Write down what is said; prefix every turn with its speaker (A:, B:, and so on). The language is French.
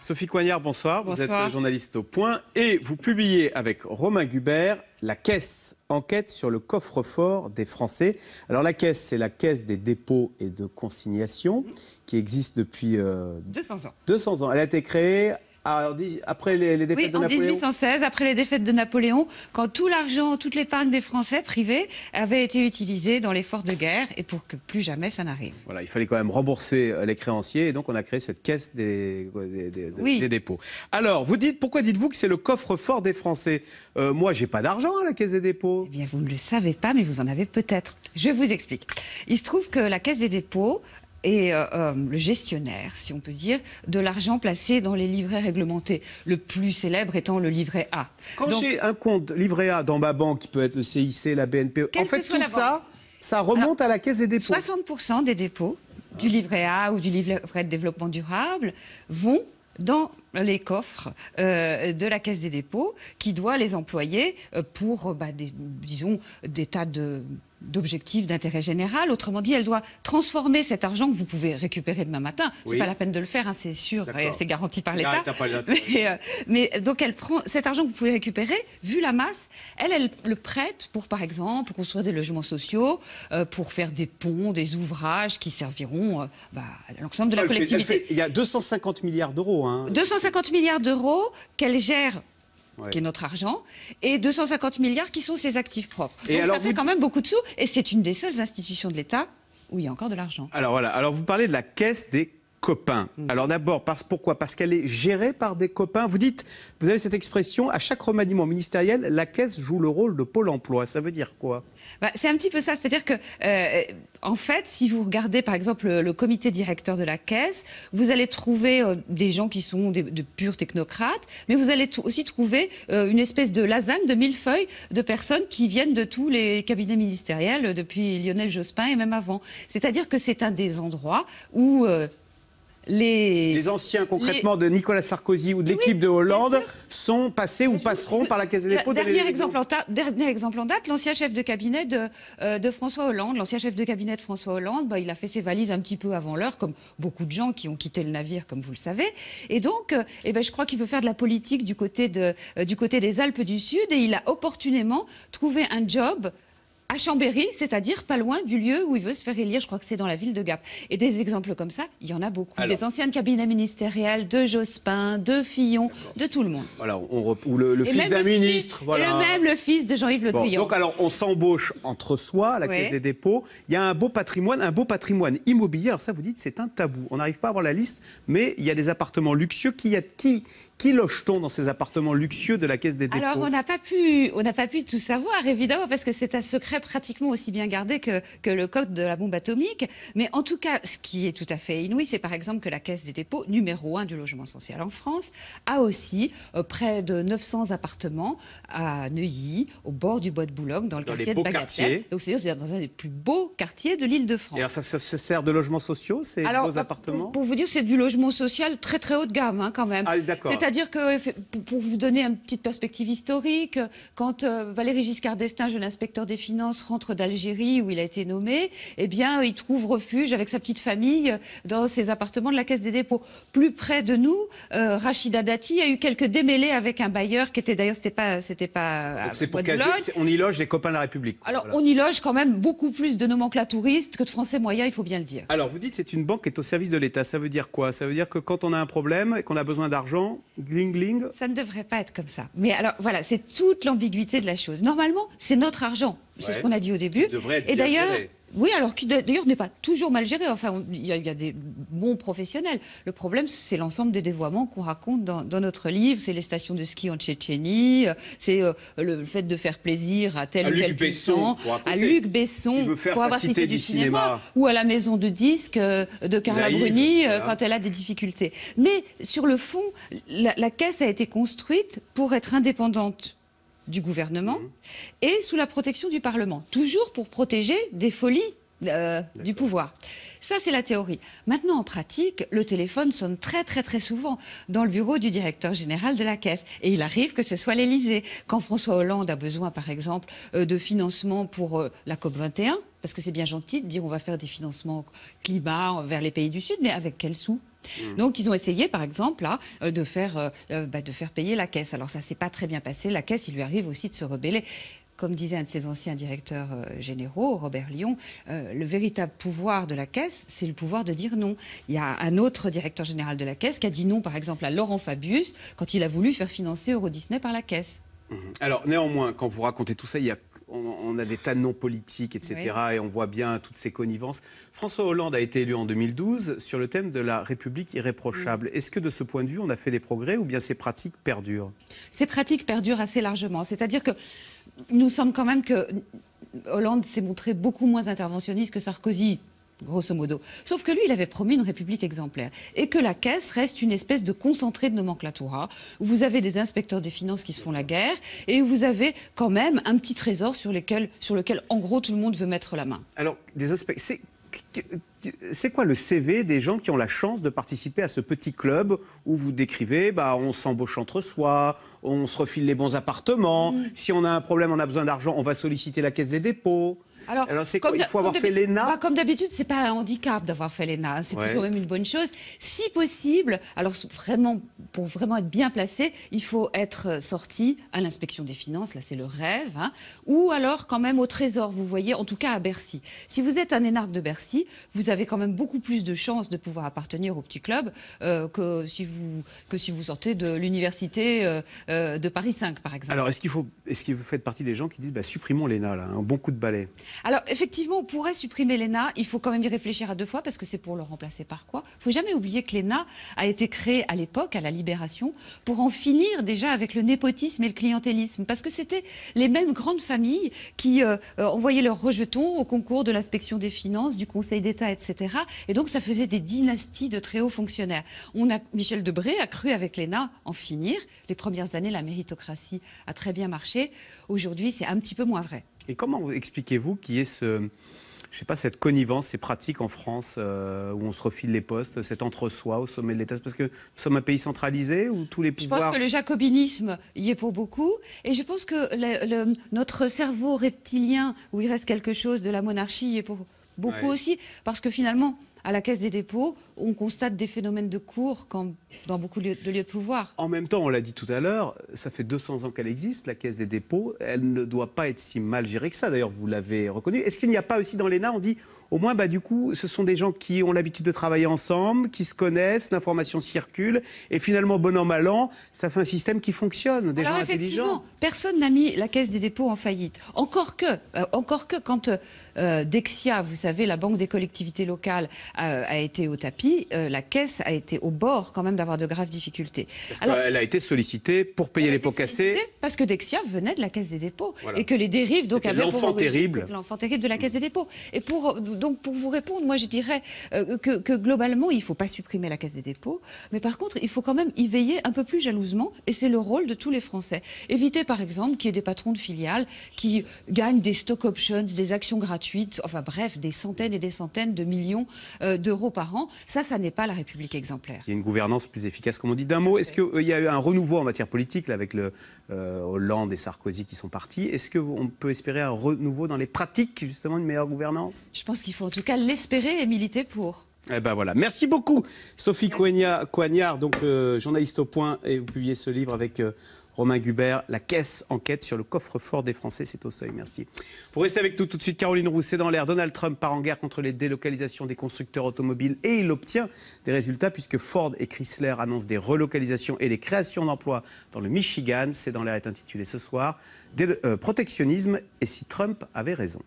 A: Sophie Coignard, bonsoir.
B: Bonsoir.
A: Vous êtes journaliste au Point et vous publiez avec Romain Gubert La Caisse, enquête sur le coffre-fort des Français. Alors la Caisse, c'est la Caisse des dépôts et de consignation qui existe depuis
B: 200 ans.
A: 200 ans. Elle a été créée après les défaites de
B: en
A: Napoléon.
B: 1816, après les défaites de Napoléon, quand tout l'argent, toute l'épargne des Français privés avait été utilisée dans l'effort de guerre et pour que plus jamais ça n'arrive.
A: Voilà, il fallait quand même rembourser les créanciers et donc on a créé cette Caisse des dépôts. Alors, pourquoi dites-vous que c'est le coffre-fort des Français? Moi, j'ai pas d'argent à la Caisse des dépôts.
B: Eh bien, vous ne le savez pas, mais vous en avez peut-être. Je vous explique. Il se trouve que la Caisse des dépôts est le gestionnaire, si on peut dire, de l'argent placé dans les livrets réglementés. Le plus célèbre étant le livret A.
A: Quand j'ai un compte livret A dans ma banque, qui peut être le CIC, la BNP, en fait, tout ça, ça remonte à la Caisse des dépôts.
B: 60% des dépôts du livret A ou du livret de développement durable vont dans les coffres de la Caisse des dépôts, qui doit les employer pour, disons, des tas d'objectifs d'intérêt général. Autrement dit, elle doit transformer cet argent que vous pouvez récupérer demain matin. C'est
A: Oui.
B: pas la peine de le faire, hein, c'est sûr, et c'est garanti par l'État.
A: Mais
B: Mais donc elle prend cet argent que vous pouvez récupérer, vu la masse, elle le prête pour, par exemple, construire des logements sociaux, pour faire des ponts, des ouvrages qui serviront à l'ensemble de la collectivité.
A: Il y a 250 milliards d'euros. Hein.
B: 250 milliards d'euros qu'elle gère,
A: Ouais.
B: qui est notre argent, et 250 milliards qui sont ses actifs propres.
A: Et
B: donc
A: alors
B: ça fait quand même beaucoup de sous, et c'est une des seules institutions de l'État où il y a encore de l'argent.
A: Alors voilà, alors vous parlez de la Caisse des copains. Alors d'abord, pourquoi? Parce qu'elle est gérée par des copains. Vous avez cette expression, à chaque remaniement ministériel, la Caisse joue le rôle de Pôle emploi. Ça veut dire quoi?
B: C'est un petit peu ça, c'est-à-dire que, en fait, si vous regardez par exemple le comité directeur de la Caisse, vous allez trouver des gens qui sont de purs technocrates, mais vous allez aussi trouver une espèce de lasagne, de millefeuille de personnes qui viennent de tous les cabinets ministériels depuis Lionel Jospin et même avant. C'est-à-dire que c'est un des endroits où les
A: anciens, concrètement, de Nicolas Sarkozy ou de l'équipe de Hollande sont passés ou passeront par la Caisse des dépôts.
B: Dernier exemple en date, l'ancien chef de cabinet de François Hollande. L'ancien chef de cabinet de François Hollande, il a fait ses valises un petit peu avant l'heure, comme beaucoup de gens qui ont quitté le navire, comme vous le savez. Et donc, je crois qu'il veut faire de la politique du côté des Alpes du Sud, et il a opportunément trouvé un job à Chambéry, c'est-à-dire pas loin du lieu où il veut se faire élire, je crois que c'est dans la ville de Gap. Et des exemples comme ça, il y en a beaucoup. Des anciens cabinets ministériels, de Jospin, de Fillon, de tout le monde.
A: Voilà, ou le fils d'un ministre. Voilà.
B: Et même le fils de Jean-Yves Le Drian.
A: Donc alors, on s'embauche entre soi à la Caisse des dépôts. Il y a un beau patrimoine immobilier. Alors ça, vous dites, c'est un tabou. On n'arrive pas à avoir la liste, mais il y a des appartements luxueux. Qui loge-t-on dans ces appartements luxueux de la Caisse des dépôts?
B: Alors, on n'a pas pu tout savoir, évidemment, parce que c'est un secret pratiquement aussi bien gardé que le code de la bombe atomique. Mais en tout cas, ce qui est tout à fait inouï, c'est par exemple que la Caisse des dépôts, numéro 1 du logement social en France, a aussi près de 900 appartements à Neuilly, au bord du bois de Boulogne, dans le quartier de Bagatelle. Donc, c'est dans un des plus beaux quartiers de l'Île-de-France.
A: Et alors, ça sert de logements sociaux, ces beaux appartements?
B: Pour vous dire, c'est du logement social très très haut de gamme, hein, quand même.
A: Ah, d'accord.
B: C'est-à-dire que, pour vous donner une petite perspective historique, quand Valéry Giscard d'Estaing, jeune inspecteur des finances, rentre d'Algérie où il a été nommé, eh bien, il trouve refuge avec sa petite famille dans ses appartements de la Caisse des dépôts. Plus près de nous, Rachida Dati a eu quelques démêlés avec un bailleur qui était d'ailleurs, c'était pas.
A: Donc c'est pour caser, on y loge les copains de la République.
B: Alors, voilà. On y loge quand même beaucoup plus de nomenclatouristes que de Français moyens, il faut bien le dire.
A: Alors, vous dites que c'est une banque qui est au service de l'État. Ça veut dire quoi? Ça veut dire que quand on a un problème et qu'on a besoin d'argent, gling gling.
B: Ça ne devrait pas être comme ça. Mais alors, voilà, c'est toute l'ambiguïté de la chose. Normalement, c'est notre argent. C'est ce qu'on a dit au début.
A: Devrait être
B: et
A: bien
B: d'ailleurs,
A: géré.
B: Oui, alors qui d'ailleurs n'est pas toujours mal géré. Enfin, il y a des bons professionnels. Le problème, c'est l'ensemble des dévoiements qu'on raconte dans notre livre. C'est les stations de ski en Tchétchénie, c'est le fait de faire plaisir à tel ou tel puissant, à Luc Besson,
A: qui veut faire sa cité du cinéma,
B: ou à la maison de disques de Carla Bruni quand elle a des difficultés. Mais sur le fond, la Caisse a été construite pour être indépendante du gouvernement et sous la protection du Parlement. Toujours pour protéger des folies du pouvoir. Ça, c'est la théorie. Maintenant, en pratique, le téléphone sonne très souvent dans le bureau du directeur général de la Caisse. Et il arrive que ce soit l'Élysée. Quand François Hollande a besoin, par exemple, de financement pour la COP21, parce que c'est bien gentil de dire on va faire des financements climat vers les pays du Sud, mais avec quels sous ? Donc, ils ont essayé, par exemple, là, de faire payer la Caisse. Alors, ça s'est pas très bien passé. La Caisse, il lui arrive aussi de se rebeller. Comme disait un de ses anciens directeurs généraux, Robert Lyon, le véritable pouvoir de la Caisse, c'est le pouvoir de dire non. Il y a un autre directeur général de la Caisse qui a dit non, par exemple, à Laurent Fabius, quand il a voulu faire financer Euro Disney par la Caisse.
A: Alors, néanmoins, quand vous racontez tout ça, on a des tas de noms politiques, etc. Oui. Et on voit bien toutes ces connivences. François Hollande a été élu en 2012 sur le thème de la République irréprochable. Est-ce que de ce point de vue, on a fait des progrès ou bien ces pratiques perdurent?
B: Ces pratiques perdurent assez largement. C'est-à-dire que nous sommes quand même que Hollande s'est montré beaucoup moins interventionniste que Sarkozy, grosso modo. Sauf que lui, il avait promis une République exemplaire. Et que la Caisse reste une espèce de concentré de nomenclatura, où vous avez des inspecteurs des finances qui se font la guerre, et où vous avez quand même un petit trésor sur lequel, en gros, tout le monde veut mettre la main.
A: Alors, c'est quoi le CV des gens qui ont la chance de participer à ce petit club où vous décrivez, on s'embauche entre soi, on se refile les bons appartements, si on a un problème, on a besoin d'argent, on va solliciter la Caisse des dépôts. Alors c'est quoi? Il faut avoir fait l'ENA?
B: Comme d'habitude, c'est pas un handicap d'avoir fait l'ENA, c'est plutôt même une bonne chose. Si possible, alors vraiment, pour vraiment être bien placé, il faut être sorti à l'inspection des finances, là c'est le rêve, hein, ou alors quand même au Trésor, vous voyez, en tout cas à Bercy. Si vous êtes un énarque de Bercy, vous avez quand même beaucoup plus de chances de pouvoir appartenir au petit club que si vous sortez de l'université de Paris 5, par exemple.
A: Alors est-ce que vous faites partie des gens qui disent supprimons l'ENA, là, un bon coup de balai?
B: Alors, effectivement, on pourrait supprimer l'ENA. Il faut quand même y réfléchir à deux fois parce que c'est pour le remplacer par quoi? Il ne faut jamais oublier que l'ENA a été créée à l'époque, à la Libération, pour en finir déjà avec le népotisme et le clientélisme. Parce que c'était les mêmes grandes familles qui envoyaient leurs rejetons au concours de l'inspection des finances, du Conseil d'État, etc. Et donc, ça faisait des dynasties de très hauts fonctionnaires. Michel Debré a cru avec l'ENA en finir. Les premières années, la méritocratie a très bien marché. Aujourd'hui, c'est un petit peu moins vrai.
A: Et comment expliquez-vous qu'il y ait cette connivence, ces pratiques en France où on se refile les postes, cet entre-soi au sommet de l'État? Parce que nous sommes un pays centralisé où tous les pouvoirs...
B: Je pense que le jacobinisme y est pour beaucoup. Et je pense que notre cerveau reptilien, où il reste quelque chose de la monarchie, y est pour beaucoup aussi. Parce que finalement, à la Caisse des dépôts, on constate des phénomènes de cours dans beaucoup de lieux de pouvoir.
A: En même temps, on l'a dit tout à l'heure, ça fait 200 ans qu'elle existe, la Caisse des dépôts. Elle ne doit pas être si mal gérée que ça. D'ailleurs, vous l'avez reconnu. Est-ce qu'il n'y a pas aussi dans l'ENA, on dit, au moins, du coup, ce sont des gens qui ont l'habitude de travailler ensemble, qui se connaissent, l'information circule, et finalement, bon an, mal an, ça fait un système qui fonctionne, des gens intelligents.
B: Personne n'a mis la Caisse des dépôts en faillite. Encore que quand Dexia, vous savez, la Banque des collectivités locales, a été au tapis, la Caisse a été au bord quand même d'avoir de graves difficultés.
A: Parce qu'elle a été sollicitée pour payer les pots cassés.
B: Parce que Dexia venait de la Caisse des dépôts. Voilà. Et que les dérives donc avaient
A: l'enfant terrible.
B: C'était l'enfant terrible de la Caisse des dépôts. Et donc pour vous répondre, moi je dirais que globalement, il ne faut pas supprimer la Caisse des dépôts. Mais par contre, il faut quand même y veiller un peu plus jalousement. Et c'est le rôle de tous les Français. Éviter par exemple qu'il y ait des patrons de filiales qui gagnent des stock options, des actions gratuites, enfin bref, des centaines et des centaines de millions d'euros par an. Ça n'est pas la République exemplaire.
A: Il y a une gouvernance plus efficace, comme on dit. D'un mot, est-ce qu'il y a eu un renouveau en matière politique là, avec Hollande et Sarkozy qui sont partis? Est-ce qu'on peut espérer un renouveau dans les pratiques, justement, une meilleure gouvernance?
B: Je pense qu'il faut en tout cas l'espérer et militer pour.
A: Eh ben voilà. Merci beaucoup, Sophie Coignard, donc journaliste au Point, et vous publiez ce livre avec Romain Gubert, La Caisse, enquête sur le coffre-fort des Français, c'est au Seuil. Merci. Pour rester avec nous tout de suite, Caroline Roux, c'est dans l'air. Donald Trump part en guerre contre les délocalisations des constructeurs automobiles et il obtient des résultats puisque Ford et Chrysler annoncent des relocalisations et des créations d'emplois dans le Michigan. C'est dans l'air est intitulé ce soir. Protectionnisme et si Trump avait raison.